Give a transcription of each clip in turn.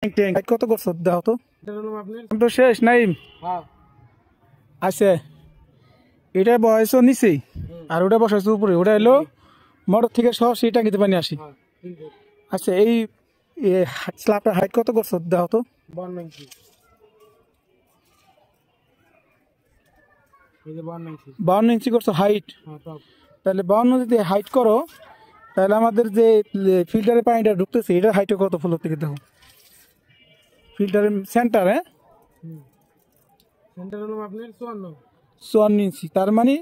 কত করছো দাও তো তো শেষ নাই আছে এটা বয়সও নিচেই আর ওটা বসাইছো উপরে ওটা এলো মোটর থেকে সরাসরি টাঙ্কিতে পানি আসি। আচ্ছা এই স্ল্যাবটার হাইট কত করছো দাও তো 52 ইঞ্চি করছো হাইট। তাহলে 52 যদি হাইট করো তাহলে আমাদের যে ফিল্টারের পানিটা ঢুকতেছে এটা হাইটে কত ফ্লোর থেকে দেখো ফিল্টারের সেন্টার 54 ইঞ্চি তার মানে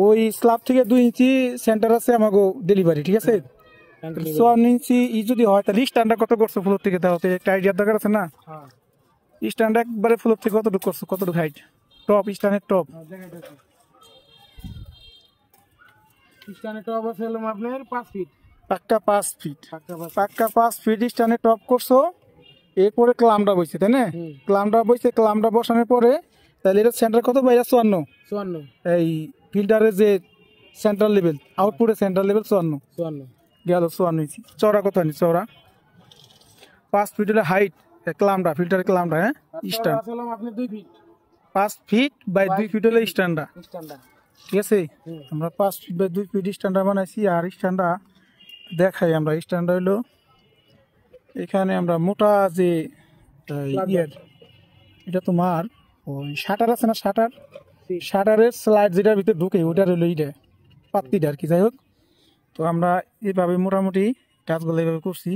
ওই স্ল্যাব থেকে 2 ইঞ্চি সেন্টার আছে আমাকে ডেলিভারি ঠিক আছে 54 ইঞ্চি যদি হয় তাহলে স্ট্যান্ডার্ড কত করছো ফ্লোর থেকে দাও একটা আইডিয়ার দরকার আছে না। স্ট্যান্ডার্ড একবারে ফ্লোর থেকে কতটুকু করছো কতটুকু হাইট টপ স্ট্যান্ডার্ড টপ আছে আপনার 5 ফিট পাক্কা 5 ফিট পাক্কা 5 ফিট স্ট্যান্ডার্ড টপ করছো। এরপরে ক্লামটা বইছে তাই না ক্লামটা বইছে ক্লামটা বসানোর পরে তাহলে এটা সেন্টার কত বাইরে 54 এই ফিল্টারের যে সেন্ট্রাল লেভেল আউটপুটের সেন্ট্রাল লেভেল 54 গেল 54 ইঞ্চি চওড়া কত আনি চওড়া 5 ফিট হলে হাইট ক্লামটা ফিল্টারের ক্লামটা স্ট্যান্ড আপনি 2 ফিট 5 ফিট বাই 2 ফিট হলে স্ট্যান্ডার্ড ঠিক আছে। আমরা 5 ফিট বাই 2 ফিট স্ট্যান্ডার্ড বানাইছি আর স্ট্যান্ডার্ড দেখাই আমরা স্ট্যান্ডার্ড হলো এখানে আমরা মোটা যে এটা তোমার ওই শাটার আছে না শাটারের স্লাইড যেটার ভিতরে ঢুকে ওইটার হলো এইটা পাত্তিটা আর কি যাই হোক। তো আমরা এইভাবে মোটামুটি কাজগুলো এইভাবে করছি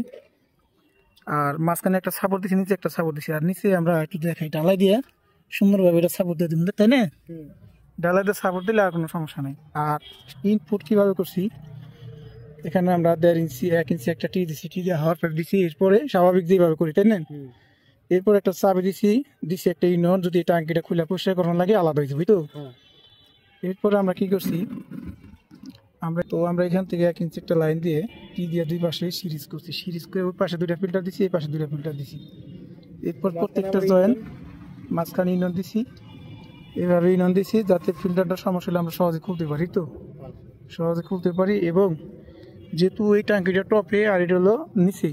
আর মাঝখানে একটা সাপোর্ট দিচ্ছি নিচে একটা সাপোর্ট দিচ্ছি আর নিচে আমরা একটু দেখাই ডালাই দিয়ে সুন্দরভাবে এটা সাপোর্ট দিয়ে দিন তাই না ডালাই দিয়ে সাপোর্ট দিলে আর কোনো সমস্যা নেই। আর ইনপুট কীভাবে করছি এখানে আমরা 1.5 ইঞ্চি 1 ইঞ্চি একটা টি দিচ্ছি টি দিয়ে হওয়ার পর দিচ্ছি এরপরে স্বাভাবিক যেভাবে করি তাই না এরপর একটা চাবি দিচ্ছি একটা ইউনিয়ন যদি টাঙ্কিটা খুলে পরিষ্কার করানো লাগে আলাদা হয়ে যাবে তো। এরপরে আমরা কি করছি আমরা এখান থেকে 1 ইঞ্চি একটা লাইন দিয়ে টি দিয়ে দুই পাশে সিরিজ করছি সিরিজ করে ওই পাশে 2টা ফিল্টার দিচ্ছি এই পাশে 2টা ফিল্টার দিচ্ছি এরপর প্রত্যেকটা জয়েন্ট মাঝখানে ইউনিয়ন দিচ্ছি এভাবে ইউনিয়ন দিচ্ছি যাতে ফিল্টারটা সমস্যা হলে আমরা সহজে খুলতে পারি তো সহজে খুলতে পারি। এবং যেহেতু এই টাঙ্কিটা টপে আর এটা হলো নিচে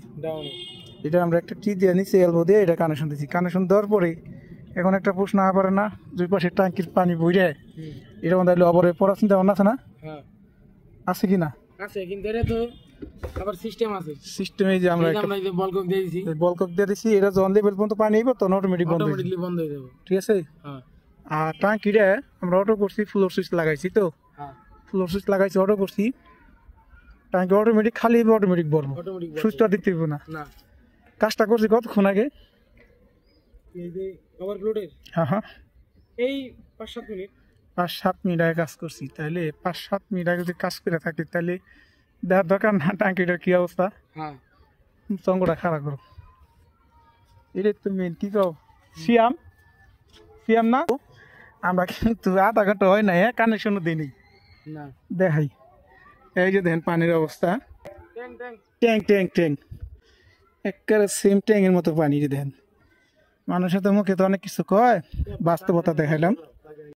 এটা আমরা একটা টি দিয়ে নিচে এলবো দিয়ে এটা কানেকশন দিচ্ছি কানেকশন দেওয়ার পরে এখন একটা প্রশ্ন না পারে না দুই পাশে টাঙ্কির পানি বইরে এটা মধ্যে অবরে পড়ার চিন্তা ভাবনা আছে না আছে কি না আছে কিন্তু এটা তো আবার সিস্টেম আছে সিস্টেমে যে আমরা বলকক দিয়ে দিছি বলকক দিয়ে দিছি এটা যখন লেভেল পর্যন্ত পানি আইব তখন অটোমেটিক বন্ধ হয়ে যাবে ঠিক আছে। আর টাঙ্কিটা আমরা অটো করছি ফ্লোর সুইচ লাগাইছি তো ফ্লোর সুইচ লাগাইছি অটো করছি টাঙ্কি অটোমেটিক খালি অটোমেটিক বলবো সুইচটা দিতে হইব না কাজটা করছি কতক্ষণ আগে এই যে ওভারলোডের এই 5-7 মিনিট 5-7 মিনিট আগে কাজ করছি তাহলে 5-7 মিনিট আগে যদি কাজ করে থাকি তাহলে দেখার দরকার না টাঙ্কিটার কি অবস্থা চঙ্গটা খারাপ করো এটা তুমি কি কও সিয়াম না আমরা কিন্তু আধা ঘন্টা হয় না কানেকশনও দিইনি দেখাই এই যে দেখেন পানির অবস্থা ট্যাঙ্ক একেবারে সেম ট্যাঙ্কের মতো পানি দেখেন মানুষের তো মুখে তো অনেক কিছু কয় বাস্তবতা দেখাইলাম।